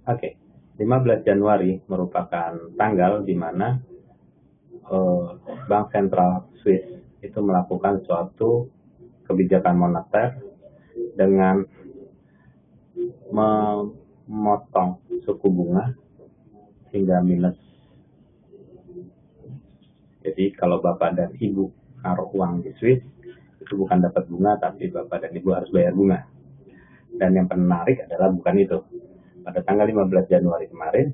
Oke, 15 Januari merupakan tanggal di mana Bank Sentral Swiss itu melakukan suatu kebijakan moneter dengan memotong suku bunga hingga minus. Jadi kalau Bapak dan Ibu naruh uang di Swiss, itu bukan dapat bunga, tapi Bapak dan Ibu harus bayar bunga. Dan yang menarik adalah bukan itu. Pada tanggal 15 Januari kemarin,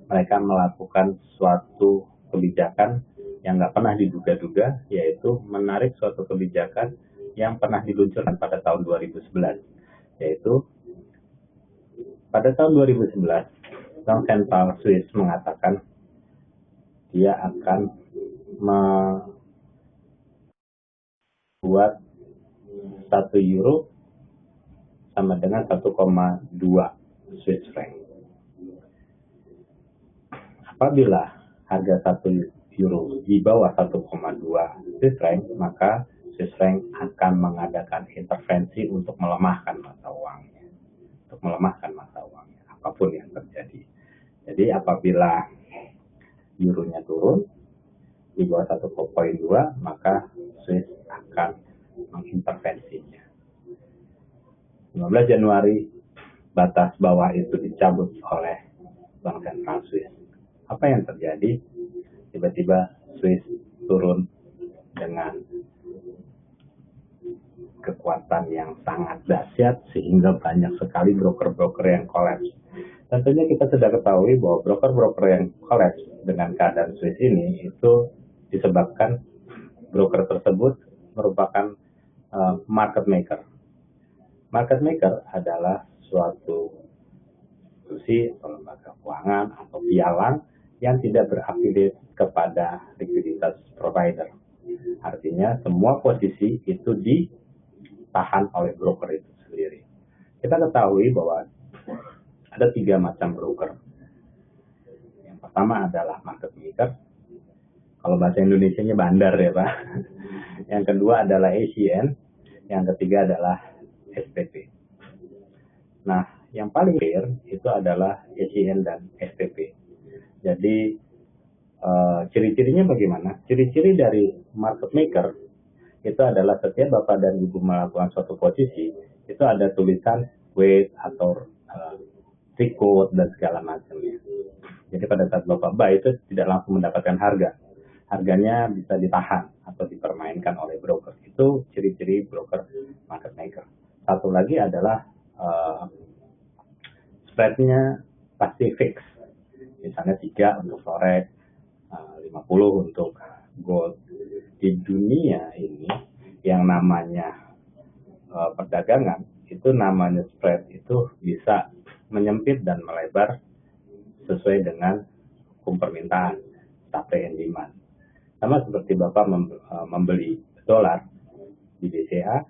mereka melakukan suatu kebijakan yang nggak pernah diduga-duga, yaitu menarik suatu kebijakan yang pernah diluncurkan pada tahun 2011. Yaitu, pada tahun 2011, Bank Sentral Swiss mengatakan dia akan membuat 1 euro sama dengan 1,2 Swiss franc. Apabila harga 1 euro di bawah 1,2 Swiss franc, maka Swiss franc akan mengadakan intervensi untuk melemahkan mata uangnya. Apapun yang terjadi. Jadi apabila euronya turun di bawah 1,2, maka Swiss akan mengintervensinya. 15 Januari, batas bawah itu dicabut oleh Bank Sentral Swiss. Apa yang terjadi? Tiba-tiba Swiss turun dengan kekuatan yang sangat dahsyat sehingga banyak sekali broker-broker yang kolaps. Tentunya kita sudah ketahui bahwa broker-broker yang kolaps dengan keadaan Swiss ini itu disebabkan broker tersebut merupakan market maker. Market maker adalah suatu institusi atau lembaga keuangan atau pialang yang tidak berafiliat kepada likuiditas provider. Artinya semua posisi itu ditahan oleh broker itu sendiri. Kita ketahui bahwa ada 3 macam broker. Yang pertama adalah market maker. Kalau bahasa Indonesianya bandar ya Pak. Yang kedua adalah ACN. Yang ketiga adalah SPP. Nah, yang paling clear itu adalah ACN dan SPP. Jadi ciri-cirinya bagaimana? Ciri-ciri dari market maker itu adalah setiap Bapak dan Ibu melakukan suatu posisi, itu ada tulisan wait atau trikot dan segala macamnya. Jadi pada saat Bapak buy itu tidak langsung mendapatkan harga. Harganya bisa ditahan atau dipermainkan oleh broker. Itu ciri-ciri broker market maker. Satu lagi adalah spreadnya pasti fix. Misalnya 3 untuk forex, 50 untuk gold. Di dunia ini yang namanya perdagangan, itu namanya spread itu bisa menyempit dan melebar sesuai dengan hukum permintaan, supply and demand. Sama seperti Bapak membeli dolar di BCA,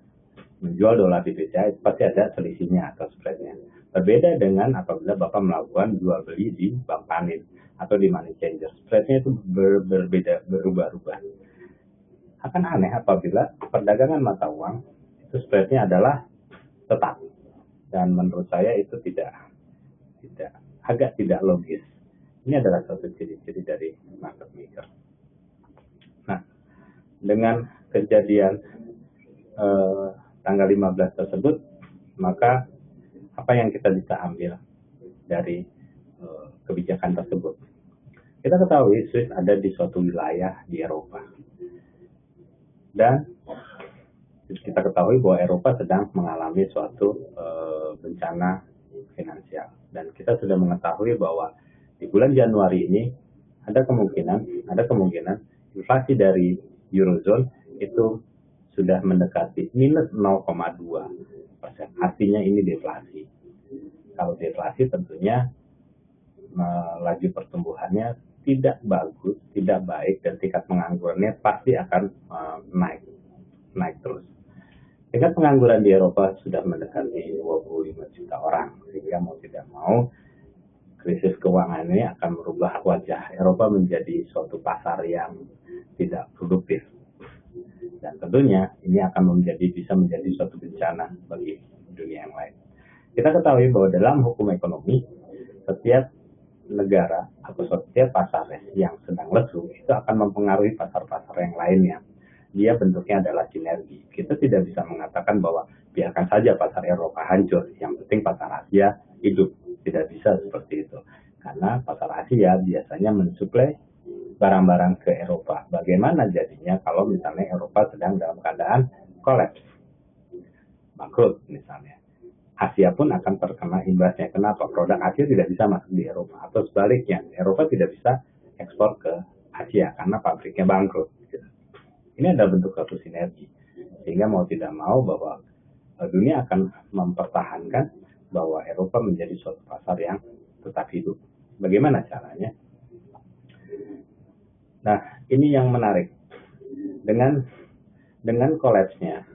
menjual dolar di BCA, itu pasti ada selisihnya atau spreadnya. Berbeda dengan apabila Bapak melakukan jual beli di bank panin atau di money changer. Spreadnya itu berbeda, berubah-ubah. Akan aneh apabila perdagangan mata uang itu spreadnya adalah tetap. Dan menurut saya itu agak tidak logis. Ini adalah satu ciri-ciri dari market maker. Nah, dengan kejadian tanggal 15 tersebut, maka apa yang kita bisa ambil dari kebijakan tersebut? Kita ketahui Swiss ada di suatu wilayah di Eropa. Dan kita ketahui bahwa Eropa sedang mengalami suatu bencana finansial. Dan kita sudah mengetahui bahwa di bulan Januari ini ada kemungkinan inflasi dari Eurozone itu sudah mendekati minus 0,2%. Artinya ini deflasi. Kalau deflasi tentunya laju pertumbuhannya tidak bagus, tidak baik, dan tingkat penganggurannya pasti akan naik terus. Tingkat pengangguran di Eropa sudah mendekati 25 juta orang, sehingga mau tidak mau krisis keuangan ini akan merubah wajah Eropa menjadi suatu pasar yang tidak produktif. Dan tentunya ini akan bisa menjadi suatu bencana bagi dunia yang lain. Kita ketahui bahwa dalam hukum ekonomi, setiap negara atau setiap pasar yang sedang lesu itu akan mempengaruhi pasar-pasar yang lainnya. Dia bentuknya adalah sinergi. Kita tidak bisa mengatakan bahwa biarkan saja pasar Eropa hancur, yang penting pasar Asia hidup. Tidak bisa seperti itu. Karena pasar Asia biasanya mensuplai barang-barang ke Eropa. Bagaimana jadinya kalau misalnya Eropa sedang dalam keadaan kolaps, bangkrut misalnya. Asia pun akan terkena imbasnya. Kenapa? Produk Asia tidak bisa masuk di Eropa. Atau sebaliknya, Eropa tidak bisa ekspor ke Asia karena pabriknya bangkrut. Ini adalah bentuk suatu sinergi. Sehingga mau tidak mau bahwa dunia akan mempertahankan bahwa Eropa menjadi suatu pasar yang tetap hidup. Bagaimana caranya? Nah, ini yang menarik. Dengan kolapsnya,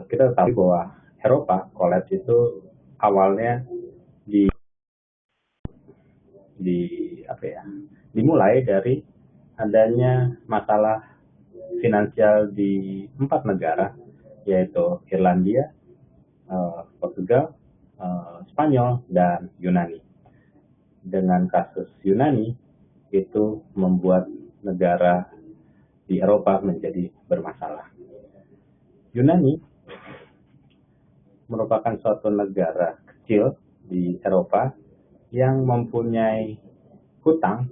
kita tahu bahwa Eropa kolaps itu awalnya dimulai dari adanya masalah finansial di 4 negara, yaitu Irlandia, Portugal, Spanyol, dan Yunani. Dengan kasus Yunani itu membuat negara di Eropa menjadi bermasalah. Yunani merupakan suatu negara kecil di Eropa yang mempunyai hutang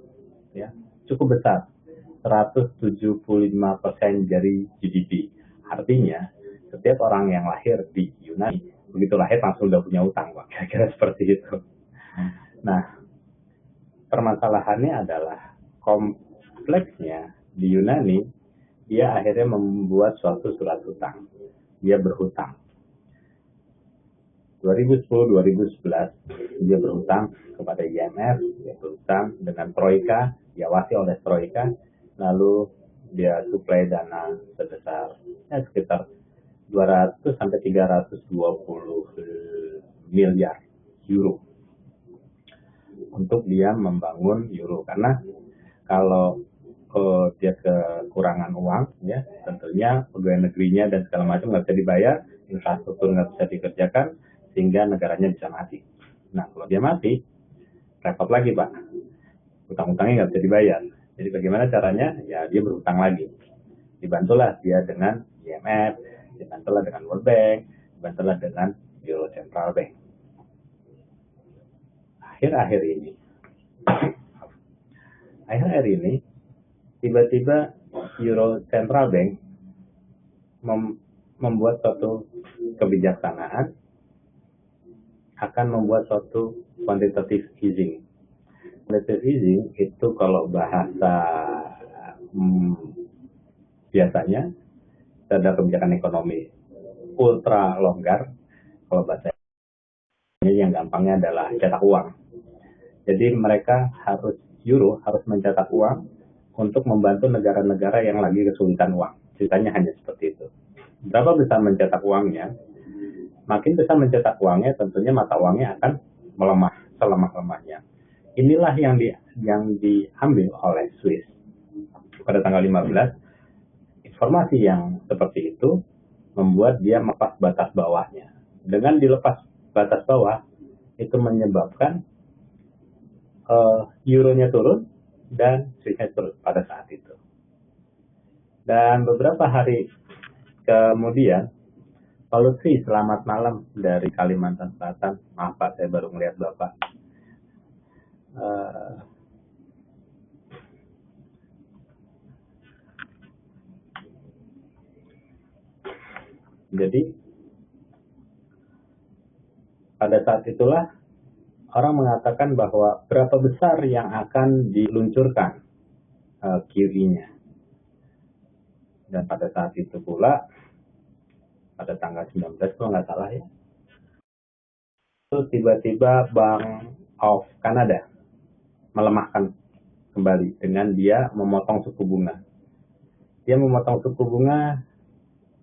ya cukup besar, 175% dari GDP. Artinya setiap orang yang lahir di Yunani begitu lahir langsung udah punya hutang, Pak. Kira-kira seperti itu. Nah, permasalahannya adalah kompleksnya di Yunani, dia akhirnya membuat suatu surat hutang. Dia berhutang. 2010-2011 dia berhutang kepada IMF, dia berhutang dengan Troika, diawasi oleh Troika, lalu dia suplai dana sebesar sekitar 200 sampai 320 miliar euro untuk dia membangun euro. Karena kalau dia kekurangan uang, ya tentunya pegawai negerinya dan segala macam nggak bisa dibayar, infrastruktur nggak bisa dikerjakan, sehingga negaranya bisa mati. Nah, kalau dia mati, repot lagi, Pak. Utang-utangnya nggak bisa dibayar. Jadi bagaimana caranya? Ya, dia berhutang lagi. Dibantulah dia dengan IMF, dibantulah dengan World Bank, dibantulah dengan Euro Central Bank. Akhir-akhir ini, tiba-tiba Euro Central Bank membuat suatu kebijaksanaan akan membuat suatu quantitative easing. Quantitative easing itu kalau bahasa biasanya ada kebijakan ekonomi ultra longgar. Kalau bahasa yang gampangnya adalah cetak uang. Jadi mereka Euro harus mencetak uang untuk membantu negara-negara yang lagi kesulitan uang. Ceritanya hanya seperti itu. Berapa bisa mencetak uangnya? Makin bisa mencetak uangnya, tentunya mata uangnya akan melemah selemah-lemahnya. Inilah yang diambil oleh Swiss pada tanggal 15. Informasi yang seperti itu membuat dia melepas batas bawahnya. Dengan dilepas batas bawah, itu menyebabkan euronya turun dan Swissnya turun pada saat itu. Dan beberapa hari kemudian, Pak Lutfi, selamat malam dari Kalimantan Selatan. Maaf Pak, saya baru melihat Bapak. Jadi, pada saat itulah orang mengatakan bahwa berapa besar yang akan diluncurkan QE-nya. Dan pada saat itu pula, pada tanggal 19 kalau nggak salah ya, itu tiba-tiba Bank of Canada melemahkan kembali dengan dia memotong suku bunga. Dia memotong suku bunga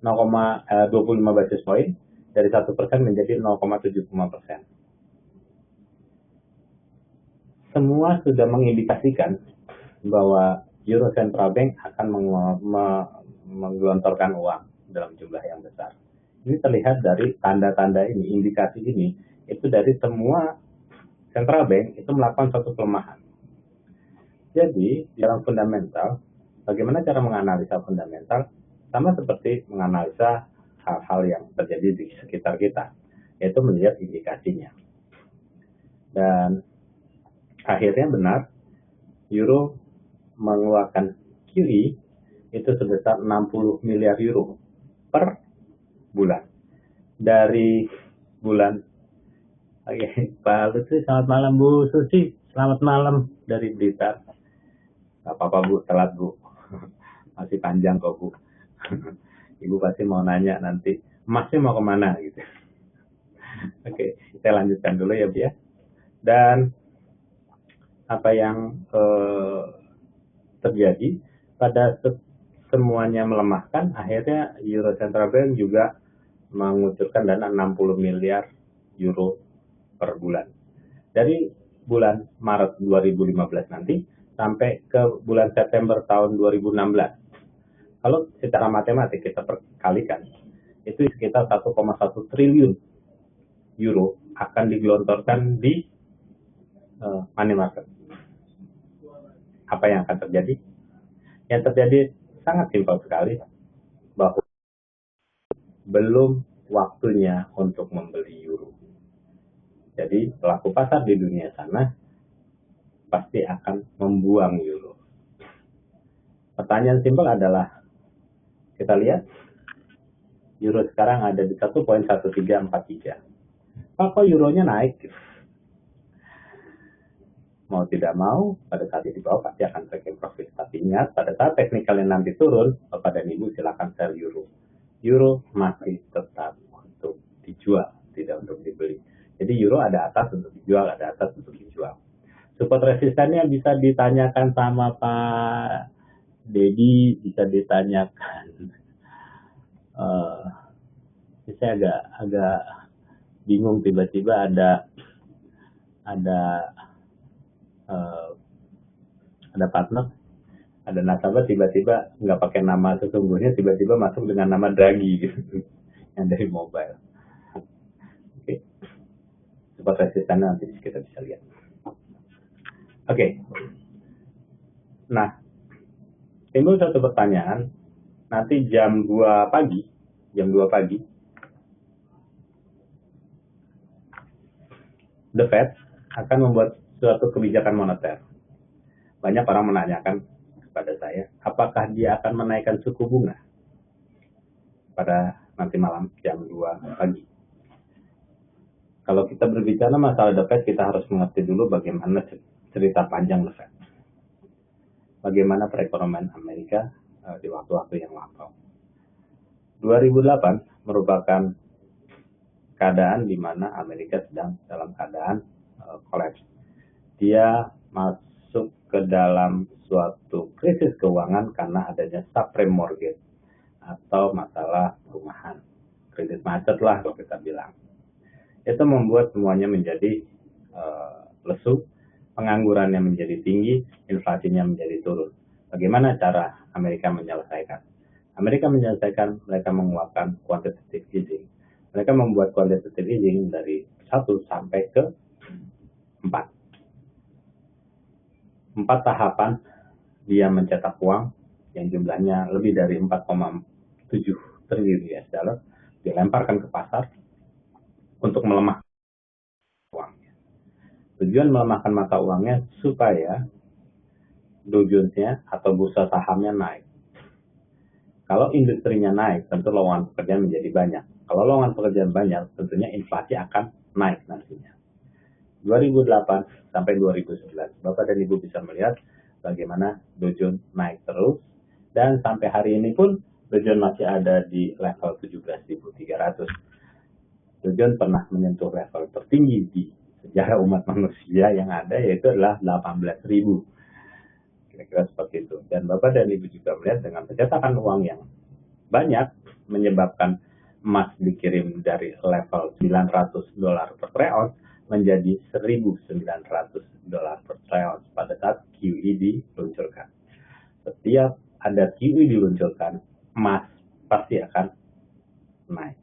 0,25 basis point dari 1% menjadi 0,75%. Semua sudah mengindikasikan bahwa Euro Central Bank akan menggelontorkan uang dalam jumlah yang besar. Ini terlihat dari tanda-tanda ini, indikasi ini, itu dari semua Central Bank itu melakukan suatu pelemahan. Jadi, di dalam fundamental, bagaimana cara menganalisa fundamental? Sama seperti menganalisa hal-hal yang terjadi di sekitar kita, yaitu melihat indikasinya. Dan akhirnya benar, Euro mengeluarkan QE itu sebesar 60 miliar euro per bulan. Dari bulan, Pak Lutfi, selamat malam. Bu Susi, selamat malam dari Blitar. Gak apa-apa Bu, telat Bu. Masih panjang kok Bu. Ibu pasti mau nanya nanti, emasnya mau kemana gitu. Oke, kita lanjutkan dulu ya Bu ya. Dan apa yang terjadi pada semuanya melemahkan, akhirnya Euro Central Bank juga mengucurkan dana 60 miliar euro per bulan. Dari bulan Maret 2015 nanti sampai ke bulan September tahun 2016. Kalau secara matematik kita perkalikan, itu sekitar 1,1 triliun euro akan digelontorkan di money market. Apa yang akan terjadi? Yang terjadi sangat simpel sekali, bahwa belum waktunya untuk membeli euro. Jadi pelaku pasar di dunia sana pasti akan membuang euro. Pertanyaan simpel adalah, kita lihat euro sekarang ada di 1.1343. Kok euronya naik? Mau tidak mau, pada saat di bawah pasti akan taking profit. Tapi ingat, pada saat teknikalnya nanti turun, Bapak dan Ibu silakan sell euro. Euro masih tetap untuk dijual, tidak untuk dibeli. Jadi euro ada atas untuk dijual, ada atas untuk dijual. Support resistannya bisa ditanyakan sama Pak Dedi, bisa ditanyakan. Saya agak bingung, tiba-tiba ada partner, ada nasabah tiba-tiba nggak pakai nama sesungguhnya, tiba-tiba masuk dengan nama Draghi gitu, yang dari mobile. Oke, support resistannya nanti kita bisa lihat. Oke. Nah, timbul satu pertanyaan, nanti jam 2 pagi, The Fed akan membuat suatu kebijakan moneter. Banyak orang menanyakan kepada saya, apakah dia akan menaikkan suku bunga pada nanti malam jam 2 pagi. Kalau kita berbicara masalah The Fed, kita harus mengerti dulu bagaimana cerita panjang The Fed. Bagaimana perekonomian Amerika di waktu-waktu yang lampau. 2008 merupakan keadaan di mana Amerika sedang dalam keadaan kolaps. Dia masuk ke dalam suatu krisis keuangan karena adanya subprime mortgage atau masalah perumahan. Kredit macet lah kalau kita bilang. Itu membuat semuanya menjadi lesu, penganggurannya menjadi tinggi, inflasinya menjadi turun. Bagaimana cara Amerika menyelesaikan? Mereka menguapkan quantitative easing. Mereka membuat quantitative easing dari 1 sampai ke 4. 4 tahapan dia mencetak uang yang jumlahnya lebih dari 4,7 triliun US dollar, dilemparkan ke pasar untuk melemahkan uangnya. Tujuan melemahkan mata uangnya supaya Dow Jones-nya atau bursa sahamnya naik. Kalau industrinya naik, tentu lowongan pekerjaan menjadi banyak. Kalau lowongan pekerjaan banyak, tentunya inflasi akan naik nantinya. 2008 sampai 2011, Bapak dan Ibu bisa melihat bagaimana Dow Jones naik terus, dan sampai hari ini pun Dow Jones masih ada di level 17.300. Dow Jones pernah menyentuh level tertinggi di sejarah umat manusia yang ada, yaitu adalah 18.000. Kira-kira seperti itu. Dan Bapak dan Ibu juga melihat dengan pencetakan uang yang banyak menyebabkan emas dikirim dari level $900 per troy menjadi $1.900 per troy pada saat QE diluncurkan. Setiap ada QE diluncurkan, emas pasti akan naik.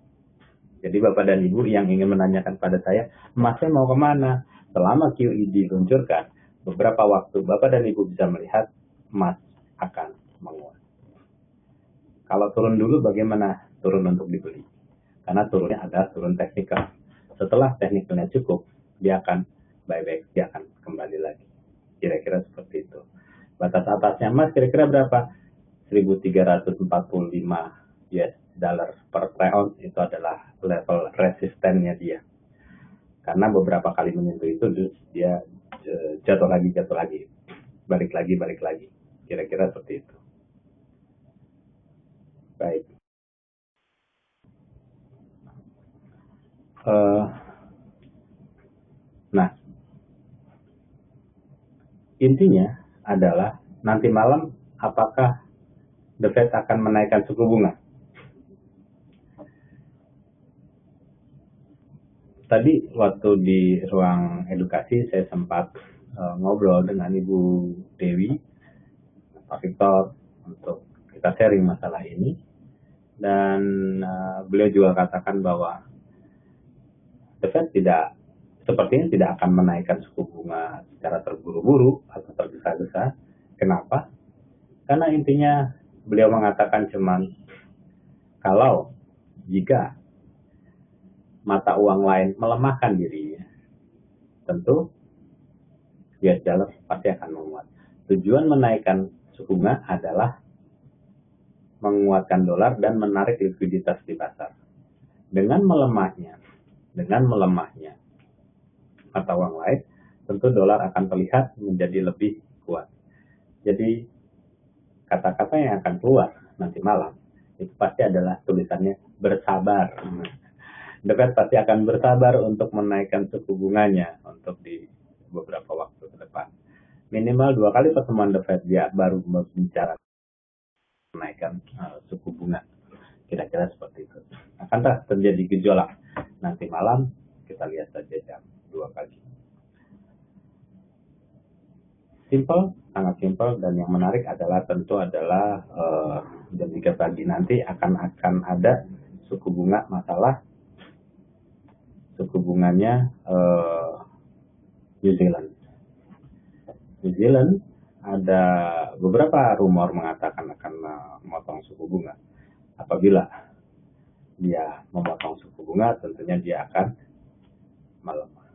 Jadi Bapak dan Ibu yang ingin menanyakan pada saya, emasnya mau kemana? selama QE diluncurkan, beberapa waktu Bapak dan Ibu bisa melihat emas akan menguat. Kalau turun dulu bagaimana turun untuk dibeli? Karena turunnya adalah turun teknikal. Setelah teknikalnya cukup, dia akan buyback, dia akan kembali lagi. Kira-kira seperti itu. Batas atasnya emas kira-kira berapa? 1.345 US dollar per troy ounce, itu adalah level resistennya dia. Karena beberapa kali menyentuh itu dia jatuh lagi, balik lagi. Kira-kira seperti itu. Baik. Nah, intinya adalah nanti malam apakah The Fed akan menaikkan suku bunga? Tadi waktu di ruang edukasi saya sempat ngobrol dengan Ibu Dewi, Pak Victor, untuk kita sharing masalah ini. Dan beliau juga katakan bahwa The Fed sepertinya tidak akan menaikkan suku bunga secara terburu-buru atau tergesa-gesa. Kenapa? Karena intinya beliau mengatakan cuman kalau jika mata uang lain melemahkan dirinya, tentu US dollar pasti akan menguat. Tujuan menaikkan suku bunga adalah menguatkan dolar dan menarik likuiditas di pasar. Dengan melemahnya mata uang lain, tentu dolar akan terlihat menjadi lebih kuat. Jadi kata-kata yang akan keluar nanti malam itu pasti adalah tulisannya bersabar. The Fed pasti akan bersabar untuk menaikkan suku bunganya untuk di beberapa waktu ke depan. Minimal 2 kali pertemuan The Fed dia baru berbicara menaikkan suku bunga. Kira-kira seperti itu. Akankah terjadi gejolak nanti malam? Kita lihat saja jam 2 pagi. Simple, sangat simple, dan yang menarik adalah tentu adalah jam 3 pagi nanti akan ada suku bunga masalah suku bunganya New Zealand. New Zealand ada beberapa rumor mengatakan akan memotong suku bunga. Apabila dia memotong suku bunga, tentunya dia akan melemah.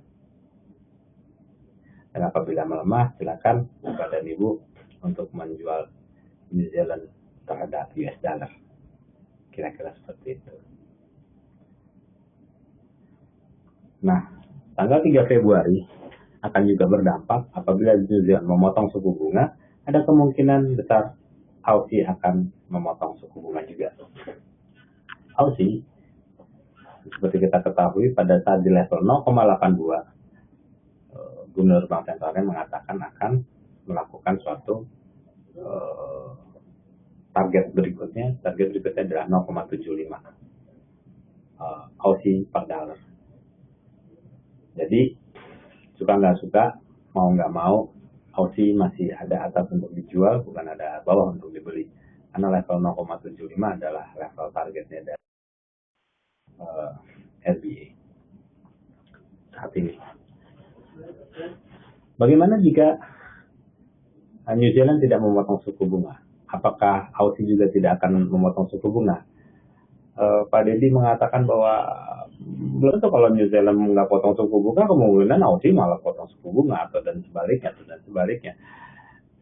Dan apabila melemah, silakan Bapak dan Ibu untuk menjual New Zealand terhadap US dollar. Kira-kira seperti itu. Nah, tanggal 3 Februari akan juga berdampak apabila New Zealand memotong suku bunga, ada kemungkinan besar Aussie akan memotong suku bunga juga. Aussie, seperti kita ketahui, pada saat di level 0,82, Gubernur Bank Sentralnya mengatakan akan melakukan suatu target berikutnya adalah 0,75 Aussie per dollar. Jadi suka nggak suka, mau nggak mau, Aussie masih ada atas untuk dijual, bukan ada bawah untuk dibeli. Karena level 0,75 adalah level targetnya dari RBA saat ini. Bagaimana jika New Zealand tidak memotong suku bunga? Apakah Aussie juga tidak akan memotong suku bunga? Pak Deddy mengatakan bahwa belum tentu kalau New Zealand nggak potong suku bunga, kemungkinan Aussie malah potong suku bunga dan sebaliknya.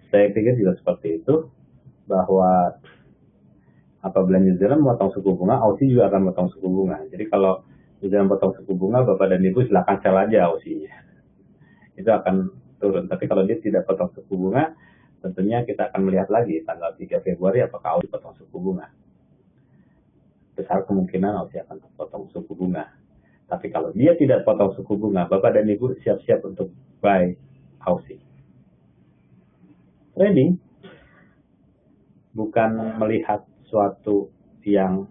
Saya pikir juga seperti itu, bahwa apabila New Zealand memotong suku bunga, Aussie juga akan memotong suku bunga. Jadi kalau New Zealand potong suku bunga, Bapak dan Ibu silakan sell aja Aussie-nya. Itu akan turun. Tapi kalau dia tidak potong suku bunga, tentunya kita akan melihat lagi tanggal 3 Februari apakah Aussie potong suku bunga. Besar kemungkinan Aussie akan potong suku bunga. Tapi kalau dia tidak potong suku bunga, Bapak dan Ibu siap-siap untuk buy Aussie. Trading bukan melihat suatu yang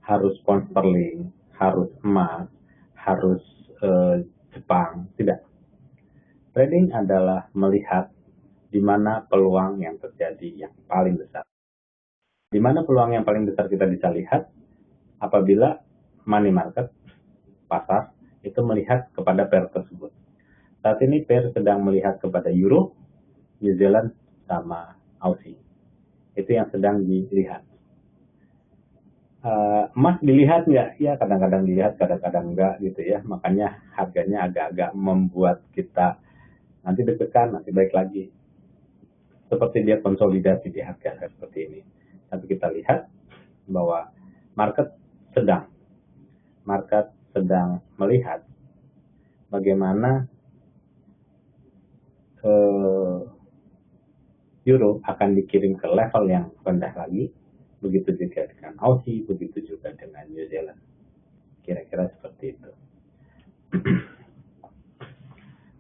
harus pound sterling, harus emas, harus Jepang, tidak. Trading adalah melihat di mana peluang yang terjadi yang paling besar. Di mana peluang yang paling besar kita bisa lihat apabila money market, pasar, itu melihat kepada pair tersebut. Saat ini pair sedang melihat kepada Euro, New Zealand, sama Aussie. Itu yang sedang dilihat. Emas dilihat nggak? Ya kadang-kadang dilihat, kadang-kadang enggak gitu ya. Makanya harganya agak-agak membuat kita nanti deg-degan, nanti baik lagi. Seperti dia konsolidasi di harga seperti ini. Tapi kita lihat bahwa market sedang melihat bagaimana Euro akan dikirim ke level yang rendah lagi, begitu juga dengan Aussie, begitu juga dengan New Zealand. Kira-kira seperti itu.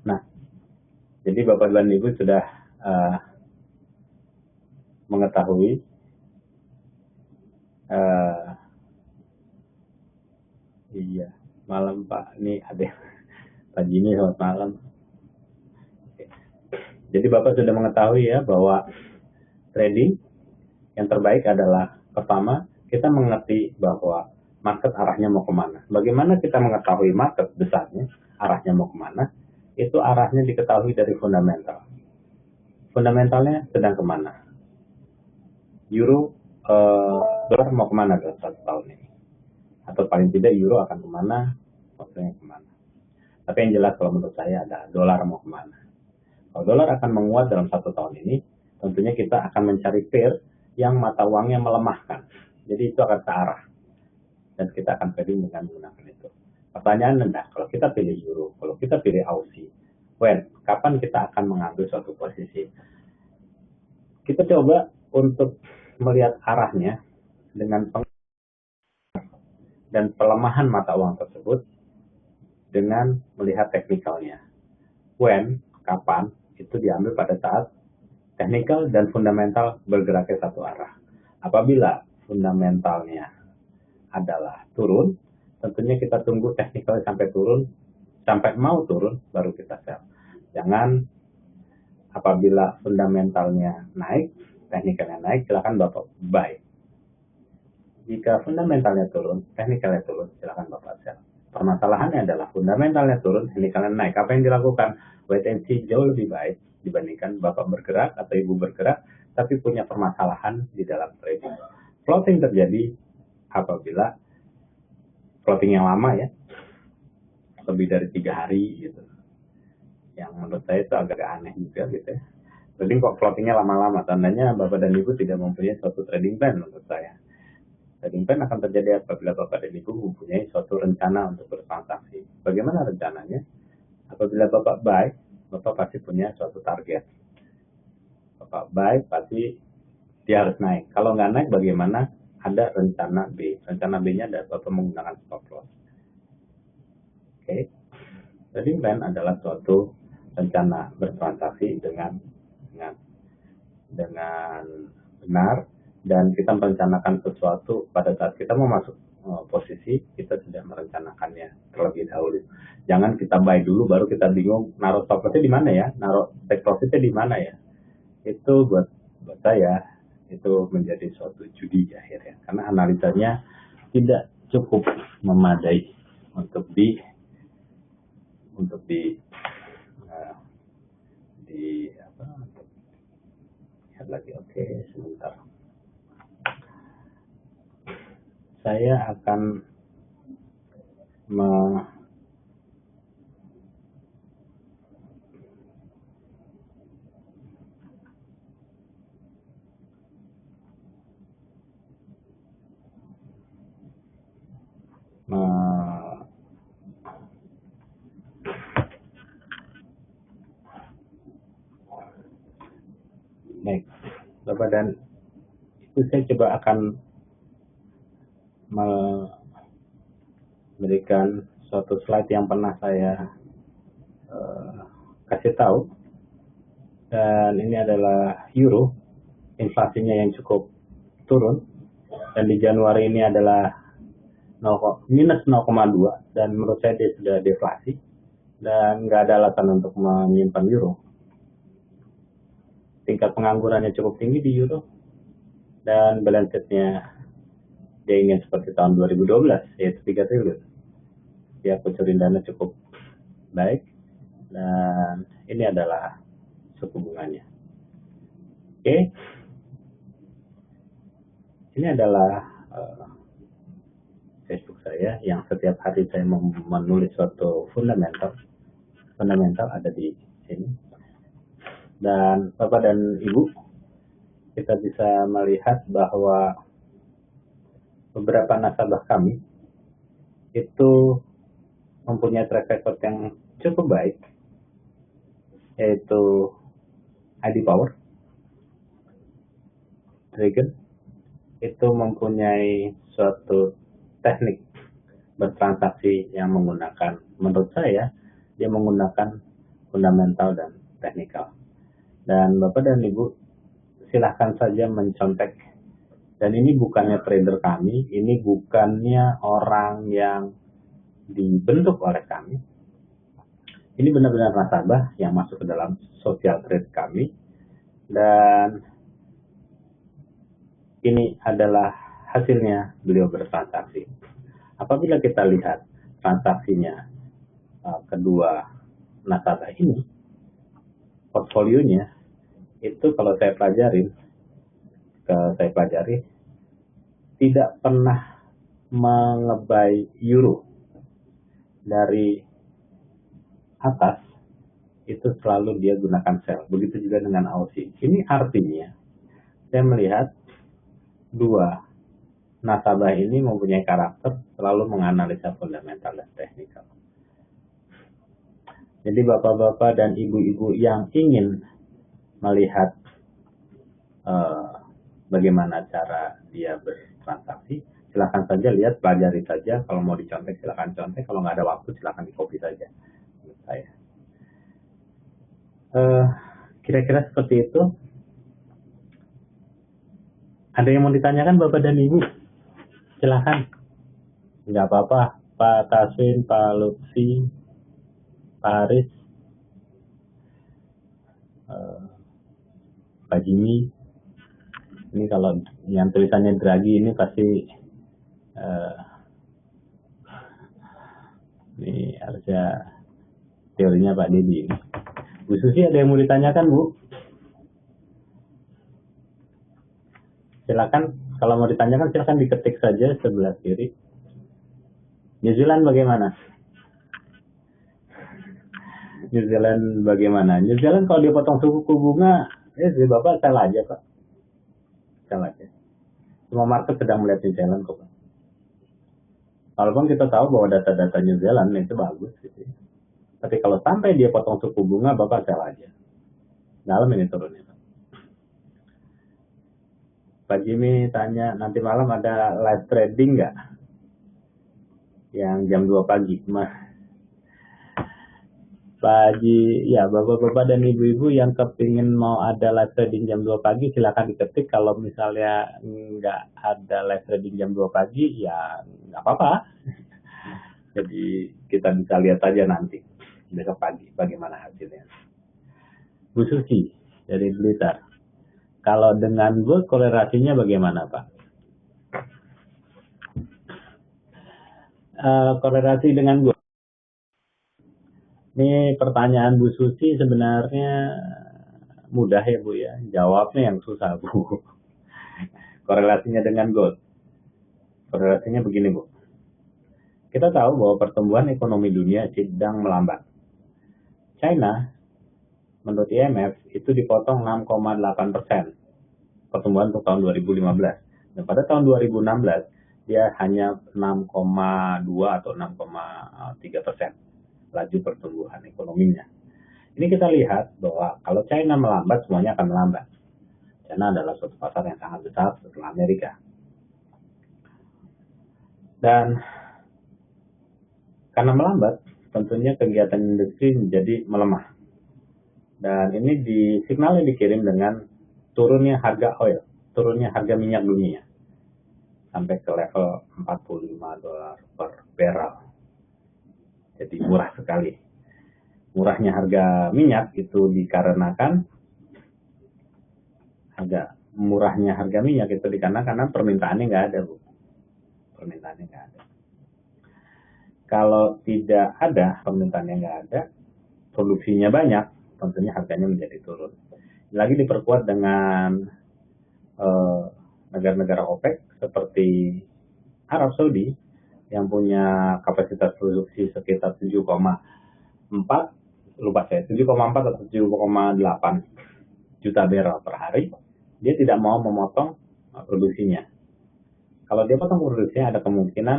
Nah, jadi Bapak dan Ibu sudah mengetahui iya, malam Pak, ini ada Pak Jimmy, selamat malam. Jadi Bapak sudah mengetahui ya bahwa trading yang terbaik adalah pertama, kita mengerti bahwa market arahnya mau kemana. Bagaimana kita mengetahui market besarnya, arahnya mau kemana? Itu arahnya diketahui dari fundamental. Fundamentalnya sedang kemana? Euro, dolar mau kemana dalam 1 tahun ini? Atau paling tidak Euro akan kemana, maksudnya kemana? Tapi yang jelas kalau menurut saya ada dolar mau kemana. Kalau dolar akan menguat dalam 1 tahun ini, tentunya kita akan mencari pair yang mata uangnya melemahkan. Jadi itu akan ke arah. Dan kita akan trading dengan menggunakan itu. Pertanyaan adalah, kalau kita pilih Euro, kalau kita pilih Aussie, kapan kita akan mengambil suatu posisi? Kita coba untuk melihat arahnya dengan dan pelemahan mata uang tersebut dengan melihat teknikalnya. Kapan, itu diambil pada saat teknikal dan fundamental bergerak ke satu arah. Apabila fundamentalnya adalah turun, tentunya kita tunggu teknikal sampai turun, sampai mau turun, baru kita sell. Jangan apabila fundamentalnya naik, teknikalnya naik, silakan Bapak buy. Jika fundamentalnya turun, teknikalnya turun, silakan Bapak sell. Permasalahannya adalah fundamentalnya turun, teknikalnya naik. Apa yang dilakukan? Wait and see jauh lebih baik dibandingkan Bapak bergerak atau Ibu bergerak, tapi punya permasalahan di dalam trading. Floating terjadi apabila floating yang lama ya, lebih dari 3 hari gitu. Yang menurut saya itu agak aneh juga gitu ya. Trading kok floatingnya lama-lama, tandanya Bapak dan Ibu tidak mempunyai suatu trading plan menurut saya. Trading plan akan terjadi apabila Bapak dan Ibu mempunyai suatu rencana untuk bertransaksi. Bagaimana rencananya? Apabila Bapak buy, Bapak pasti punya suatu target. Bapak buy pasti dia harus naik. Kalau nggak naik bagaimana? Ada rencana B. Rencana B-nya adalah Bapak menggunakan stop loss. Oke. Trading plan adalah suatu rencana bertransaksi dengan benar, dan kita merencanakan sesuatu pada saat kita mau masuk posisi, kita sudah merencanakannya terlebih dahulu. Jangan kita buy dulu baru kita bingung naruh stop lossnya di mana ya, naruh take profitnya di mana ya. Itu buat saya itu menjadi suatu judi akhirnya, karena analisanya tidak cukup memadai untuk lihat lagi. Oke, sebentar. Saya akan baik, Bapak dan itu saya coba akan memberikan suatu slide yang pernah saya kasih tahu, dan ini adalah Euro, inflasinya yang cukup turun, dan di Januari ini adalah minus 0,2, dan menurut saya dia sudah deflasi dan nggak ada alasan untuk menyimpan Euro. Tingkat penganggurannya cukup tinggi di Euro, dan balance sheet-nya dia ingin seperti tahun 2012, yaitu 3 triliun. dia kucurin dana cukup baik, dan ini adalah suku bunganya. Oke, ini adalah Facebook saya yang setiap hari saya menulis suatu fundamental ada di sini. Dan Bapak dan Ibu, kita bisa melihat bahwa beberapa nasabah kami itu mempunyai track record yang cukup baik, yaitu ID Power, Dragon, itu mempunyai suatu teknik bertransaksi yang menggunakan, menurut saya, dia menggunakan fundamental dan teknikal. Dan Bapak dan Ibu, silahkan saja mencontek. Dan ini bukannya trader kami, ini bukannya orang yang dibentuk oleh kami. Ini benar-benar nasabah yang masuk ke dalam social trade kami. Dan ini adalah hasilnya beliau bertransaksi. Apabila kita lihat transaksinya kedua nasabah ini, portfolionya itu kalau saya pelajari, tidak pernah mengebuy euro dari atas, itu selalu dia gunakan sell. Begitu juga dengan Aussie. Ini artinya saya melihat dua nasabah ini mempunyai karakter selalu menganalisa fundamental dan teknikal. Jadi bapak-bapak dan ibu-ibu yang ingin melihat bagaimana cara dia bertransaksi, silakan saja lihat, pelajari saja. Kalau mau dicontek silakan contek, kalau nggak ada waktu silakan di copy saja. Menurut saya. Kira-kira seperti itu. Ada yang mau ditanyakan Bapak dan Ibu? Silakan. Nggak apa-apa. Pak Taswin, Pak Lutfi, Pak Aris, Pak Jimmy. Ini kalau yang tulisannya Draghi ini pasti ini harusnya teorinya Pak Dedi. Bu Susi, ada yang mau ditanyakan, Bu? Silakan, kalau mau ditanyakan silakan diketik saja sebelah kiri. New Zealand bagaimana? New Zealand bagaimana? New Zealand kalau dia potong suku bunga, Bapak sell aja, Pak. Sell aja. Semua market sedang melihat New Zealand kok. Walaupun kita tahu bahwa data-data New Zealand itu bagus gitu. Tapi kalau sampai dia potong suku bunga, Bapak sell aja. Dalam ini turunnya. Pak Jimmy tanya, nanti malam ada live trading nggak? Yang jam 2 pagi. Pak Haji, ya bapak-bapak dan ibu-ibu yang kepingin mau ada live trading jam 2 pagi, silakan diketik. Kalau misalnya nggak ada live trading jam 2 pagi, ya nggak apa-apa. Jadi kita bisa lihat aja nanti, besok pagi, bagaimana hasilnya. Bu Suci, dari Blitar. Kalau dengan gold korelasinya bagaimana, Pak? Korelasi dengan gold. Ini pertanyaan Bu Suci sebenarnya mudah ya Bu ya. Jawabnya yang susah Bu. Korelasinya dengan gold. Korelasinya begini Bu. Kita tahu bahwa pertumbuhan ekonomi dunia sedang melambat. China menurut IMF itu dipotong 6,8% pertumbuhan untuk tahun 2015. Dan pada tahun 2016 dia hanya 6,2 atau 6,3% laju pertumbuhan ekonominya. Ini kita lihat bahwa kalau China melambat, semuanya akan melambat. China adalah suatu pasar yang sangat besar setelah Amerika. Dan karena melambat, tentunya kegiatan industri menjadi melemah. Dan ini signalnya dikirim dengan turunnya harga oil, turunnya harga minyak dunia sampai ke level $45 per barrel. Jadi murah sekali. Murahnya harga minyak itu dikarenakan karena permintaannya nggak ada, Bu. Permintaannya nggak ada. Kalau tidak ada, permintaannya nggak ada, produksinya banyak, tentunya harganya menjadi turun. Lagi diperkuat dengan negara-negara OPEC seperti Arab Saudi yang punya kapasitas produksi sekitar 7,4, lupa saya, 7,4 atau 7,8 juta barrel per hari. Dia tidak mau memotong produksinya. Kalau dia potong produksinya ada kemungkinan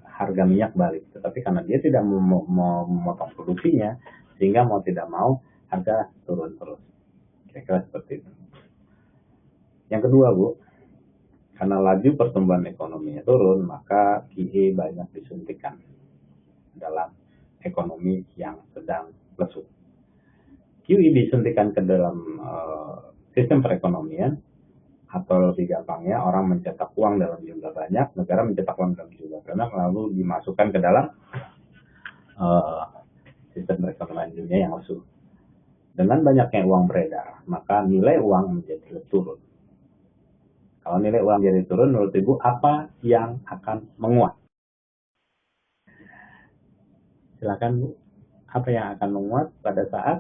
harga minyak balik. Tetapi karena dia tidak mau memotong produksinya, sehingga mau tidak mau harga turun terus. Kira-kira seperti itu. Yang kedua, Bu, karena laju pertumbuhan ekonominya turun, maka QE banyak disuntikan dalam ekonomi yang sedang lesu. QE disuntikan ke dalam sistem perekonomian, atau lebih gampangnya orang mencetak uang dalam jumlah banyak, negara mencetak uang dalam jumlah banyak, lalu dimasukkan ke dalam sistem perekonomian dunia yang lesu. Dengan banyaknya uang beredar, maka nilai uang menjadi turun. Kalau nilai uang jadi turun, menurut Ibu apa yang akan menguat? Silakan Bu, apa yang akan menguat pada saat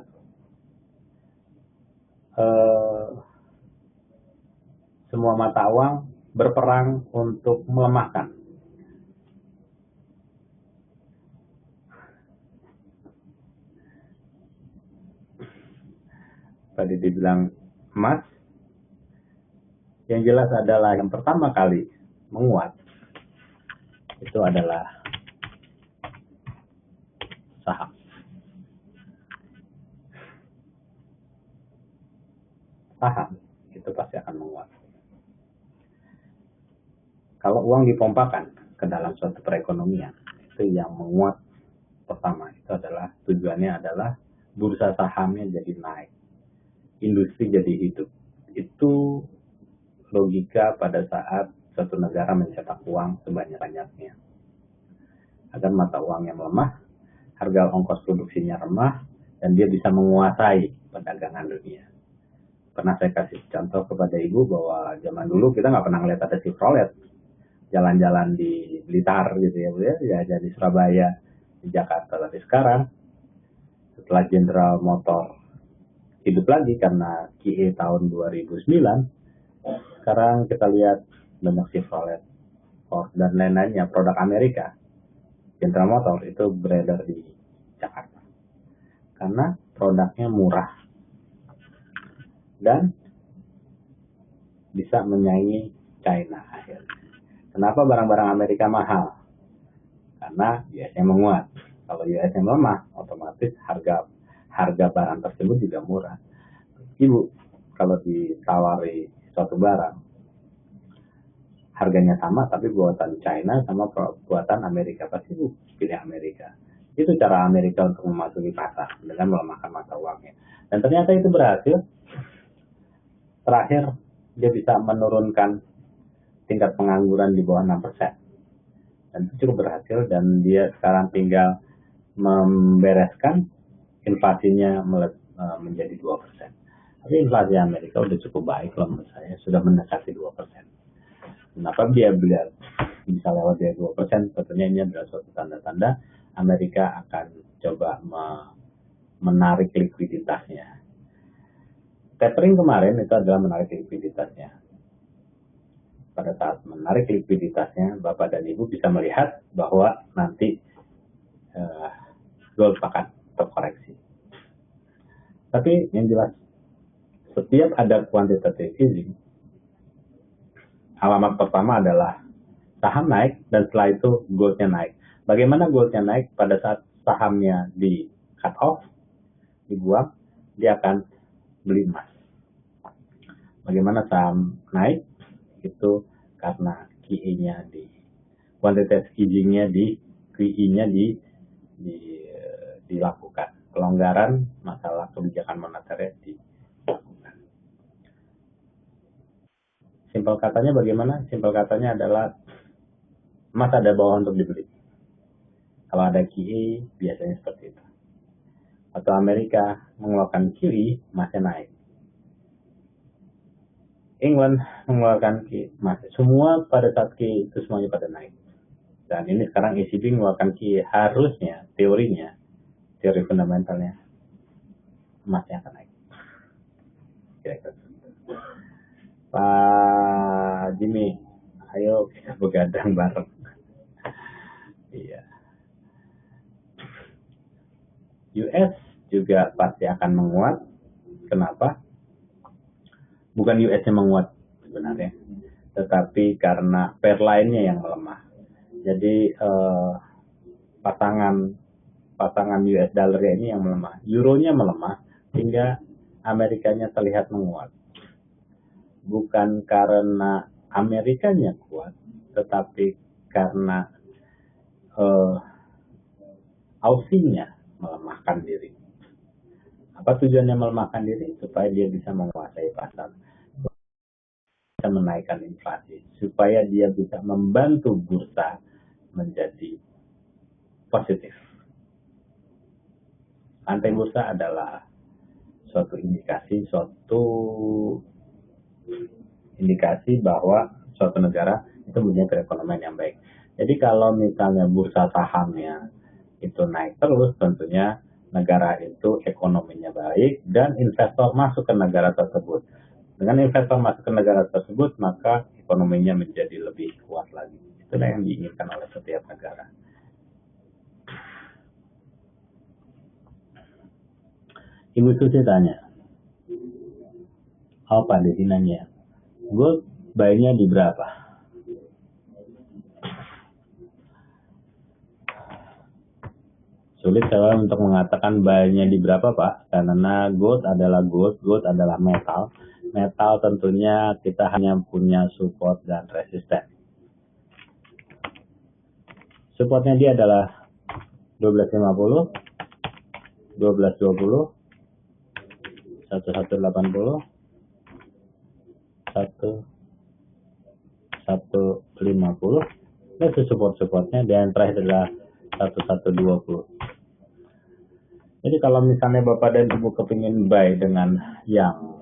semua mata uang berperang untuk melemahkan? Tadi dibilang emas, yang jelas adalah yang pertama kali menguat itu adalah saham. Saham itu pasti akan menguat. Kalau uang dipompakan ke dalam suatu perekonomian, itu yang menguat pertama itu adalah tujuannya adalah bursa sahamnya jadi naik, industri jadi hidup. Itu logika pada saat suatu negara mencetak uang sebanyak-banyaknya. Agar mata uangnya melemah, harga ongkos produksinya remah, dan dia bisa menguasai perdagangan dunia. Pernah saya kasih contoh kepada Ibu bahwa zaman dulu kita nggak pernah ngeliat ada Chevrolet jalan-jalan di Blitar gitu ya, ya di Surabaya, di Jakarta. Tapi sekarang setelah General Motor hidup lagi karena QE tahun 2009, sekarang kita lihat banyak Chevrolet, Ford dan lain-lainnya produk Amerika. General Motor itu beredar di Jakarta karena produknya murah dan bisa menyaingi China akhirnya. Kenapa barang-barang Amerika mahal? Karena US-nya menguat. Kalau US-nya melemah, otomatis harga barang tersebut juga murah. Ibu, kalau ditawari suatu barang, harganya sama tapi buatan China sama buatan Amerika, pasti Ibu pilih Amerika. Itu cara Amerika untuk memasuki pasar dengan melemahkan mata uangnya. Dan ternyata itu berhasil. Terakhir, dia bisa menurunkan tingkat pengangguran di bawah 6%. Dan itu cukup berhasil, dan dia sekarang tinggal membereskan inflasinya menjadi 2%. Tapi inflasi Amerika udah cukup baik loh menurut saya, sudah mendekati 2%. Kenapa dia bisa lewat dari 2%? Tentunya ini adalah suatu tanda-tanda Amerika akan coba menarik likuiditasnya. Tapering kemarin itu adalah menarik likuiditasnya. Pada saat menarik likuiditasnya, Bapak dan Ibu bisa melihat bahwa nanti gold akan terkoreksi. Tapi yang jelas, setiap ada quantitative easing, alamat pertama adalah saham naik dan setelah itu goldnya naik. Bagaimana goldnya naik? Pada saat sahamnya di cut off, dibuang, dia akan beli emas. Bagaimana saham naik? Itu karena QE-nya di quantitative easing-nya di QE-nya dilakukan. Pelonggaran masalah kebijakan moneternya dilakukan. Simpel katanya bagaimana? Simpel katanya adalah emas ada bawah untuk dibeli. Kalau ada QE biasanya seperti itu. Atau Amerika mengeluarkan QE, emasnya naik. England mengeluarkan QE, semua pada saat QE itu semuanya pada naik. Dan ini sekarang ECB mengeluarkan harusnya teorinya, teori fundamentalnya, emasnya akan naik. Kira-kira. Pak Jimmy, ayo kita begadang bareng. Iya. US juga pasti akan menguat. Kenapa? Bukan US yang menguat sebenarnya, tetapi karena pair lainnya yang melemah. Jadi pasangan US dollar ini yang melemah, euronya melemah, sehingga Amerikanya terlihat menguat. Bukan karena Amerikanya kuat, tetapi karena Aussie-nya melemahkan diri. Apa tujuannya melemahkan diri? Supaya dia bisa menguasai pasar, bisa menaikkan inflasi, supaya dia bisa membantu bursa menjadi positif. Lantai bursa adalah suatu indikasi bahwa suatu negara itu punya perekonomian yang baik. Jadi kalau misalnya bursa sahamnya itu naik terus, tentunya negara itu ekonominya baik dan investor masuk ke negara tersebut. Dengan investor masuk ke negara tersebut, maka ekonominya menjadi lebih kuat lagi. Itulah yang diinginkan oleh setiap negara. Ibu Susi tanya, apa definisinya? Gold buy-nya di berapa? Sulit saya untuk mengatakan buy-nya di berapa, Pak, karena gold adalah metal. Metal tentunya kita hanya punya support dan resisten. Supportnya dia adalah 1250, 1220, 1180, 1150. Itu support-supportnya, dan terakhir adalah 1120. Jadi kalau misalnya Bapak dan Ibu kepingin buy dengan yang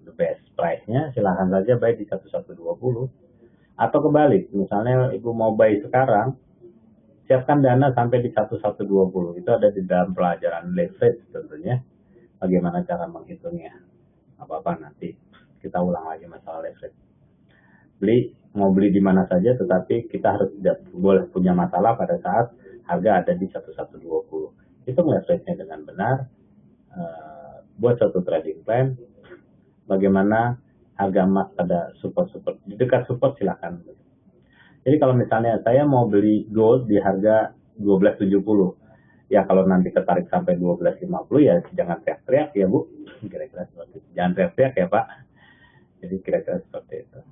the best price-nya, silahkan saja buy di 1120. Atau kebalik, misalnya Ibu mau buy sekarang, siapkan dana sampai di 1120. Itu ada di dalam pelajaran leverage tentunya. Bagaimana cara menghitungnya? Apa-apa nanti kita ulang lagi masalah leverage. Mau beli di mana saja, tetapi kita harus tidak boleh punya masalah pada saat harga ada di 1120. Hitung leverage-nya dengan benar, buat satu trading plan, bagaimana harga emas pada support, di dekat support silakan. Jadi kalau misalnya saya mau beli gold di harga 1270, ya kalau nanti ketarik sampai 1250 ya jangan teriak-teriak ya Bu, kira-kira seperti itu. Jangan teriak-teriak ya Pak. Jadi kira-kira seperti itu.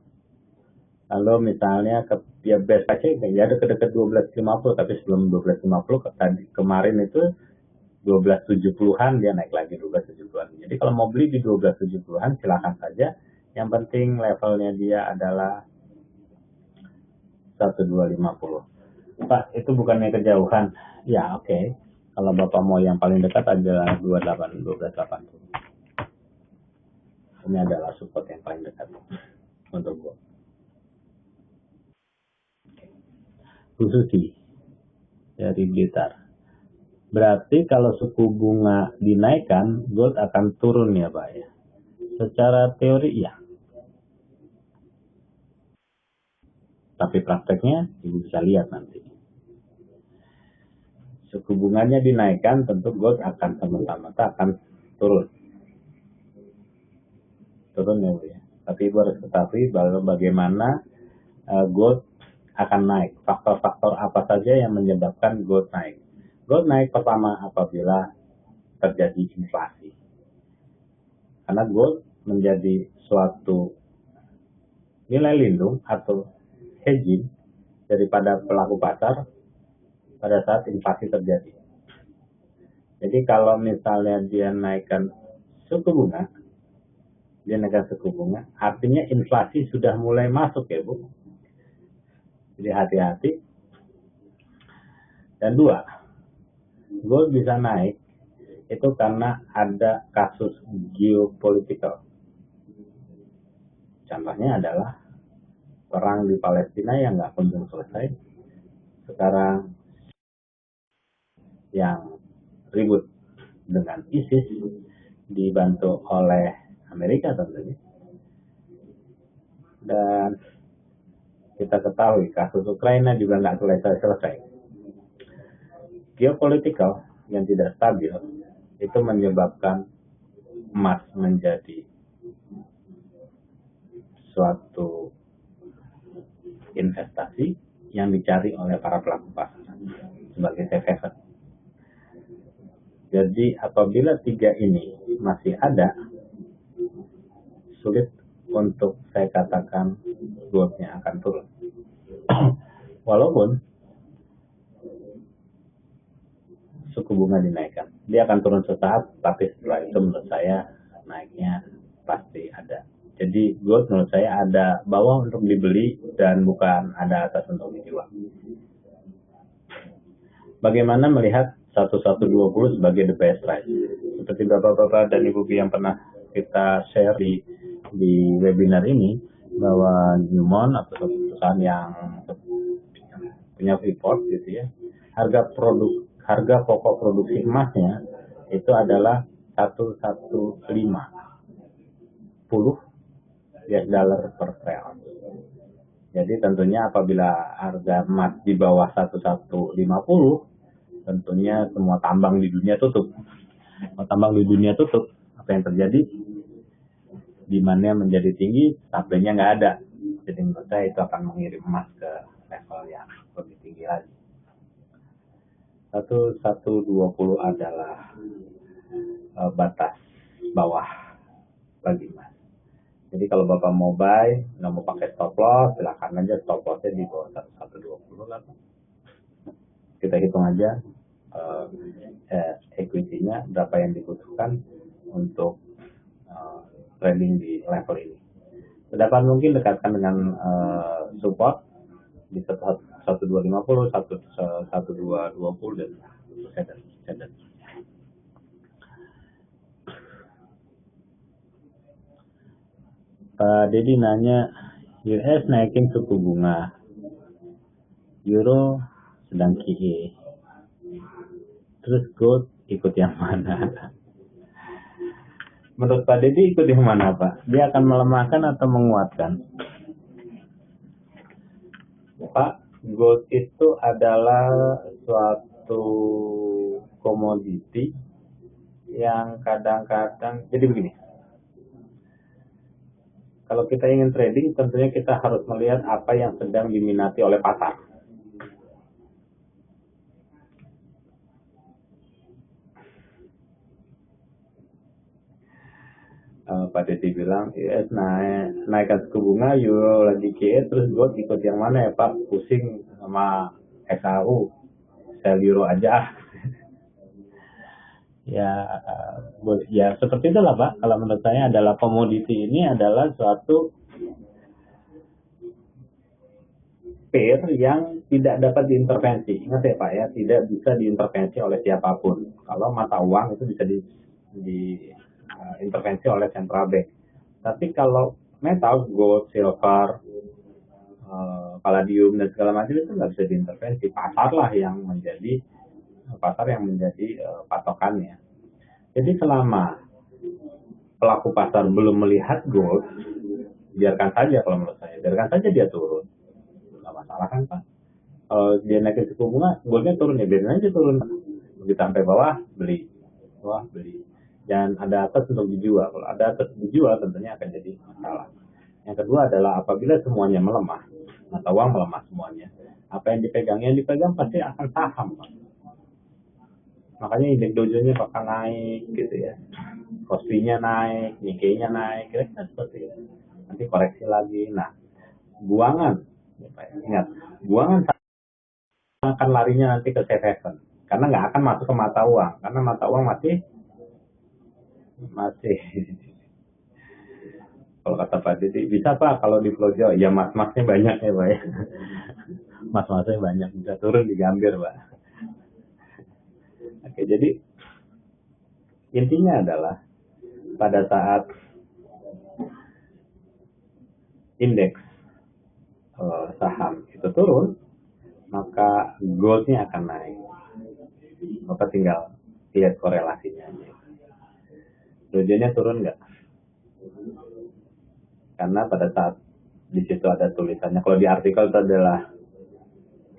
Lalu misalnya ya best aja ya ada dekat 1250, tapi sebelum 1250 tadi kemarin itu 1270-an dia naik lagi 1270-an. Jadi kalau mau beli di 1270-an silakan saja. Yang penting levelnya dia adalah 1250. Pak, itu bukannya kejauhan. Ya, oke. Kalau Bapak mau yang paling dekat adalah 1280. Ini adalah support yang paling dekat untuk gua. Bu Susi dari Blitar. Berarti kalau suku bunga dinaikkan, gold akan turun ya Pak ya? Secara teori ya. Tapi prakteknya Ibu bisa lihat nanti. Suku bunganya dinaikkan, tentu gold akan semata-mata akan turun. Turun ya Bu ya. Tapi Ibu harus ketahui bagaimana gold akan naik. Faktor-faktor apa saja yang menyebabkan gold naik. Gold naik pertama apabila terjadi inflasi. Karena gold menjadi suatu nilai lindung atau hedging daripada pelaku pasar pada saat inflasi terjadi. Jadi kalau misalnya dia naikkan suku bunga, artinya inflasi sudah mulai masuk ya Bu. Jadi hati-hati. Dan dua, gold bisa naik itu karena ada kasus geopolitikal. Contohnya adalah perang di Palestina yang nggak kunjung selesai, sekarang yang ribut dengan ISIS dibantu oleh Amerika tentunya. Dan kita ketahui kasus Ukraina juga nggak selesai-selesai. Geopolitikal yang tidak stabil itu menyebabkan emas menjadi suatu investasi yang dicari oleh para pelaku pasar sebagai safe haven. Jadi apabila tiga ini masih ada, sulit untuk saya katakan goldnya akan turun. Walaupun suku bunga dinaikkan, dia akan turun sesaat, tapi setelah itu menurut saya naiknya pasti ada. Jadi gold menurut saya ada bawah untuk dibeli dan bukan ada atas untuk dijual. Bagaimana melihat 1120 sebagai the best price? Seperti bapak-bapak dan ibu yang pernah kita share di webinar ini, bahwa Newmont atau suatu perusahaan yang punya report gitu ya, harga pokok produksi emasnya itu adalah 115 US dollar per troy. Jadi tentunya apabila harga emas di bawah 1150, tentunya semua tambang di dunia tutup. Kalau tambang di dunia tutup, apa yang terjadi? Demand-nya menjadi tinggi, supply-nya nggak ada. Jadi menurut saya itu akan mengirim emas ke level yang lebih tinggi lagi. 1120 adalah batas bawah bagi emas. Jadi kalau Bapak mau buy, nggak mau pakai stop loss, silakan aja stop loss-nya di bawah 1120 lah. Kita hitung aja equity-nya berapa yang dibutuhkan untuk trading di level ini. Sedapat mungkin dekatkan dengan support di 1250, 1220 dan seterusnya. Pak Dedi nanya, US naikin suku bunga, Euro sedang QE, terus gold ikut yang mana? Menurut Pak Dedi ikut yang mana Pak? Dia akan melemahkan atau menguatkan? Pak, gold itu adalah suatu komoditi yang kadang-kadang, jadi begini, kalau kita ingin trading tentunya kita harus melihat apa yang sedang diminati oleh pasar. Pak Deti bilang US naikkan suku bunga, Euro lagi QE, terus gold ikut yang mana ya Pak? Pusing sama XAU, sell Euro aja. Ya seperti itulah Pak. Kalau menurut saya adalah komoditi ini adalah suatu pair yang tidak dapat diintervensi. Ingat ya Pak ya, tidak bisa diintervensi oleh siapapun. Kalau mata uang itu bisa diintervensi oleh central bank. Tapi kalau metal, gold, silver, palladium dan segala macam itu nggak bisa diintervensi. Pasar yang menjadi patokannya. Jadi selama pelaku pasar belum melihat gold, biarkan saja kalau menurut saya, biarkan saja dia turun. Nggak masalah kan Pak? Kalau dia naikin suku bunga, goldnya turun ya biarin aja turun. Begitu sampai bawah, beli. Dan ada atas untuk dijual. Kalau ada atas dijual tentunya akan jadi masalah. Yang kedua adalah apabila semuanya melemah, mata uang melemah semuanya, apa yang dipegang pasti akan saham Pak. Makanya indeks Dow Jones-nya bakal naik gitu ya. Kospi-nya naik, Nikkei-nya naik, kira-kira seperti itu. Nanti koreksi lagi. Nah, buangan, ingat, buangan akan larinya nanti ke safe haven. Karena nggak akan masuk ke mata uang. Karena mata uang masih kalau kata Pak Didi, bisa Pak kalau di Flojo, ya mas-masnya banyak ya Pak ya. Mas-masnya banyak, bisa turun di Gambir Pak. Oke, jadi intinya adalah pada saat indeks saham itu turun, maka goldnya akan naik. Bapak tinggal lihat korelasinya aja. Dojonya turun nggak? Karena pada saat di situ ada tulisannya, kalau di artikel itu adalah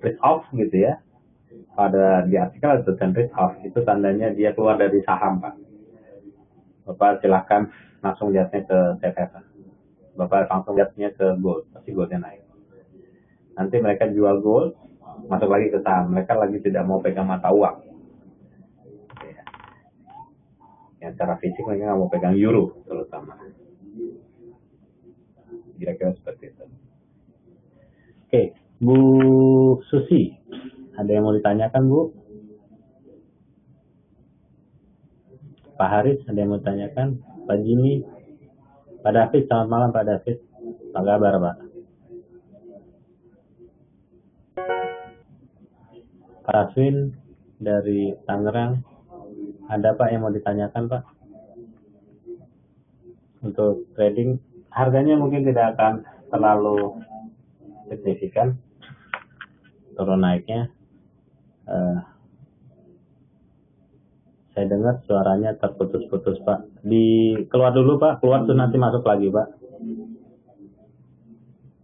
risk off gitu ya. Pada di artikel ada tulisan risk off, itu tandanya dia keluar dari saham, Pak. Bapak silakan langsung lihatnya ke CFF. Bapak langsung lihatnya ke gold, pasti goldnya naik. Nanti mereka jual gold, masuk lagi ke saham. Mereka lagi tidak mau pegang mata uang. Yang secara fisik mereka nggak mau pegang euro terutama. Kira-kira seperti itu. Oke, Bu Susi, ada yang mau ditanyakan, Bu? Pak Haris, ada yang mau ditanyakan? Pak Jimmy, Pak David, selamat malam Pak David. Apa kabar, Pak? Pak Aswin dari Tangerang, ada Pak yang mau ditanyakan, Pak? Untuk trading, harganya mungkin tidak akan terlalu signifikan turun naiknya. Saya dengar suaranya terputus-putus, Pak. Keluar dulu, Pak. Keluar terus nanti masuk lagi, Pak.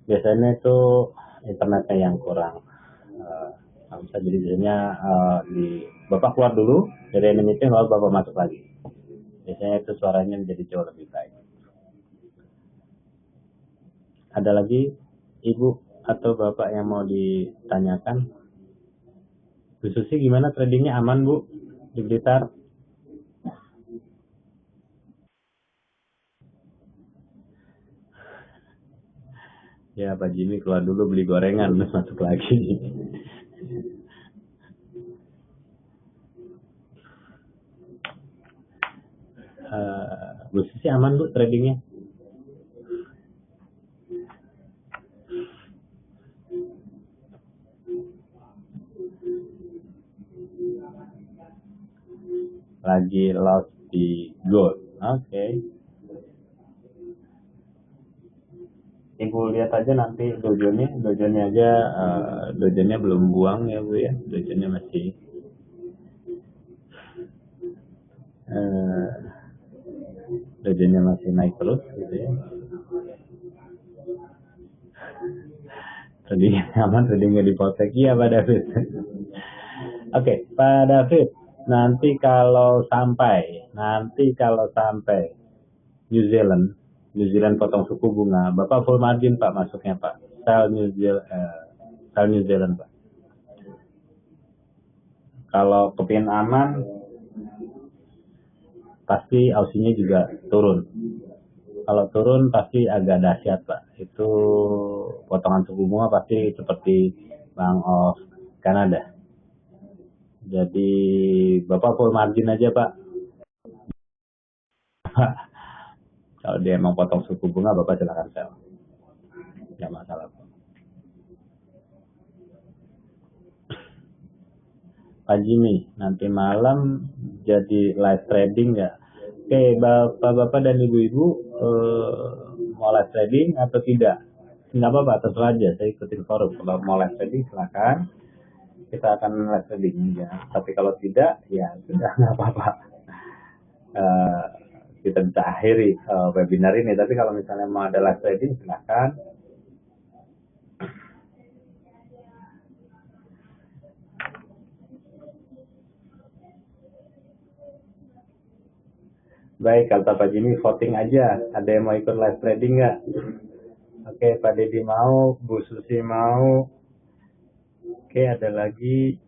Biasanya itu internetnya yang kurang. Bisa jadi biasanya Bapak keluar dulu dari ini meeting, lalu Bapak masuk lagi. Biasanya itu suaranya menjadi jauh lebih baik. Ada lagi Ibu atau Bapak yang mau ditanyakan? Bu Susi, gimana tradingnya, aman, Bu, di Blitar? Ya, Pak Jimmy keluar dulu beli gorengan, terus masuk lagi. Bu Susi aman, Bu, tradingnya? Lagi loss di gold. Oke. Ibu lihat aja nanti dojonya aja, dojonya belum buang ya Bu ya, dojonya masih dojonya masih naik terus gitu ya. Tradingnya aman, tradingnya dipotek. Iya Pak David. Oke, Pak David, nanti kalau sampai New Zealand potong suku bunga, Bapak full margin Pak masuknya Pak. Sell New Zealand Pak. Kalau kepingin aman, pasti Aussinya juga turun. Kalau turun pasti agak dahsyat Pak. Itu potongan suku bunga pasti seperti Bank of Canada. Jadi Bapak full margin aja Pak. Kalau dia mau potong suku bunga, Bapak silakan sell. Nggak masalah. Pak Jimmy, nanti malam jadi live trading nggak? Oke, Bapak-Bapak dan Ibu-Ibu mau live trading atau tidak? Nggak apa-apa, terserah aja. Saya ikutin forum. Kalau mau live trading, silakan. Kita akan live trading ya. Tapi kalau tidak, ya sudah nggak apa-apa. Kita bisa akhiri webinar ini. Tapi kalau misalnya mau ada live trading, silakan. Baik, kata Pak Jimmy, voting aja. Ada yang mau ikut live trading nggak? Oke, Pak Deddy mau, Bu Susi mau. Oke, ada lagi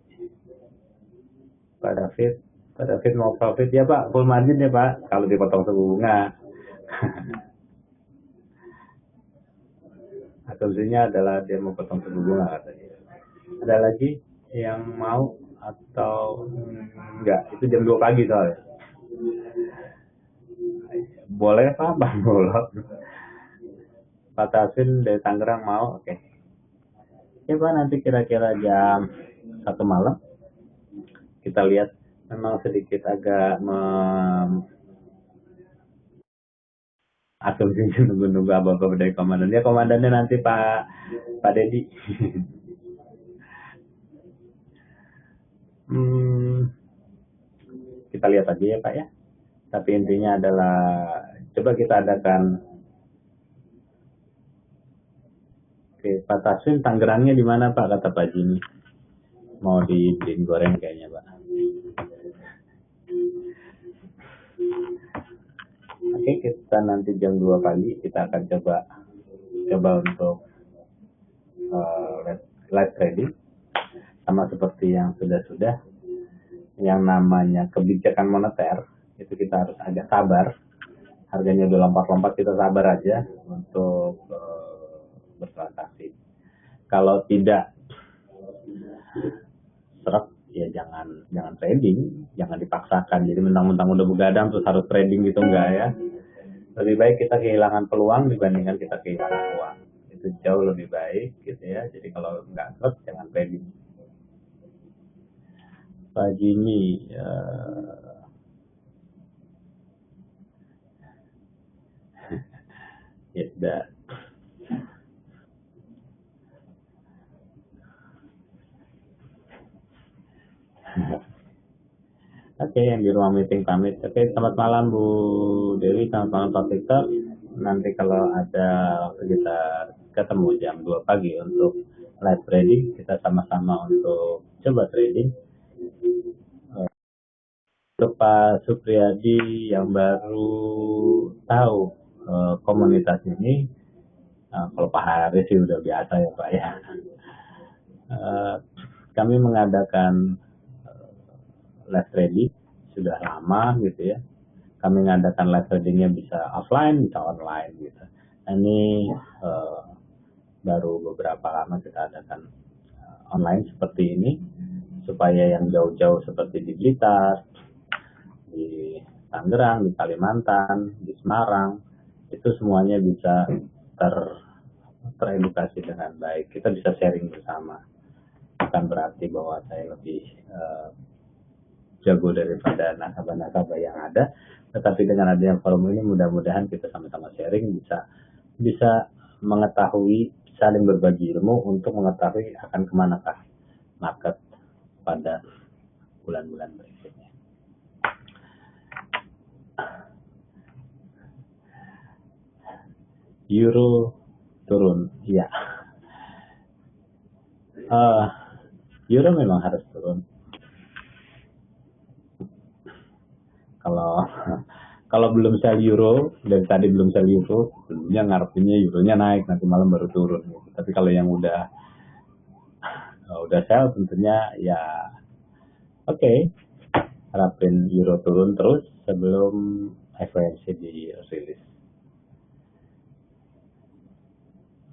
Pak David. Pak David mau profit ya Pak, full margin ya Pak, kalau dipotong suku bunga. Asumsinya adalah dia mau potong suku bunga katanya. Ada lagi yang mau atau enggak? Itu jam 2 pagi soalnya. Boleh Pak, Bang Bolot. Pak Tasin dari Tangerang mau, oke. Ya Pak, nanti kira-kira jam 1 malam kita lihat, memang sedikit agak asumsi nunggu apa-apa dari komandan. Ya komandannya nanti Pak Deddy. Kita lihat aja ya Pak ya. Tapi intinya adalah coba kita adakan. Oke, Pak Taswin, Tangerangnya di mana Pak? Kata Pak Jimmy. Mau dibeliin goreng kayaknya Pak. Oke, kita nanti jam 2 pagi kita akan coba untuk live trading. Sama seperti yang sudah-sudah, yang namanya kebijakan moneter itu kita harus agak sabar. Harganya udah lompat-lompat, kita sabar aja untuk bertransaksi. Kalau tidak serap ya jangan trading, jangan dipaksakan. Jadi mentang-mentang udah begadang terus harus trading gitu, enggak ya. Lebih baik kita kehilangan peluang dibandingkan kita kehilangan uang. Itu jauh lebih baik gitu ya. Jadi kalau nggak serap jangan trading. Pak Jimmy, ya sudah. Oke, yang di ruang meeting pamit. Oke, selamat malam Bu Dewi, selamat malam Pak Victor. Nanti kalau ada waktu kita ketemu jam 2 pagi untuk live trading, kita sama-sama untuk coba trading. Untuk Pak Supriyadi yang baru tahu komunitas ini, kalau Pak Haris sih udah biasa ya Pak ya. Kami mengadakan live trading sudah lama gitu ya. Kami mengadakan live tradingnya bisa offline, bisa online gitu. Ini baru beberapa lama kita adakan online seperti ini supaya yang jauh-jauh seperti di Blitar, di Tangerang, di Kalimantan, di Semarang itu semuanya bisa teredukasi dengan baik. Kita bisa sharing bersama. Bukan berarti bahwa saya lebih jago daripada nasabah-nasabah yang ada, tetapi dengan adanya forum ini mudah-mudahan kita sama-sama sharing bisa mengetahui, saling berbagi ilmu untuk mengetahui akan kemanakah market pada bulan-bulan berikutnya. Euro turun, ya. Euro memang harus turun. Kalau belum sell euro, dari tadi belum sell euro, sebelumnya ngarepinnya euronya naik, nanti malam baru turun. Gitu. Tapi kalau yang udah sell tentunya ya oke, harapin euro turun terus sebelum FOMC dirilis.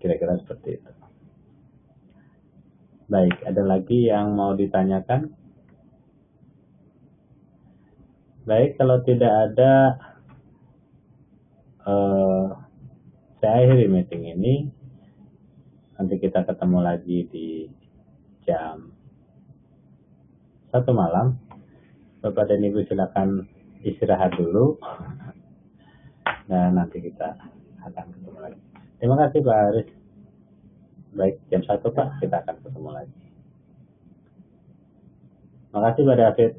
Kira-kira seperti itu. Baik, ada lagi yang mau ditanyakan? Baik, kalau tidak ada, saya akhiri meeting ini. Nanti kita ketemu lagi di jam 1 malam. Bapak dan Ibu silakan istirahat dulu. Dan nanti kita akan ketemu lagi. Terima kasih Pak Haris. Baik, jam 1 Pak, kita akan ketemu lagi. Terima kasih Pak David.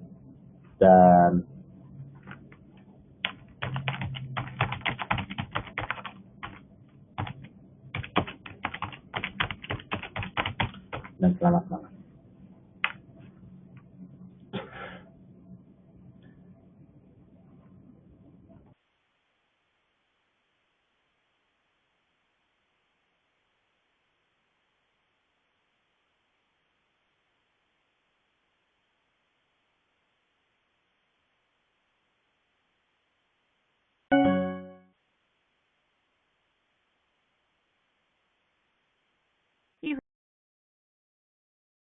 Dan selamat malam.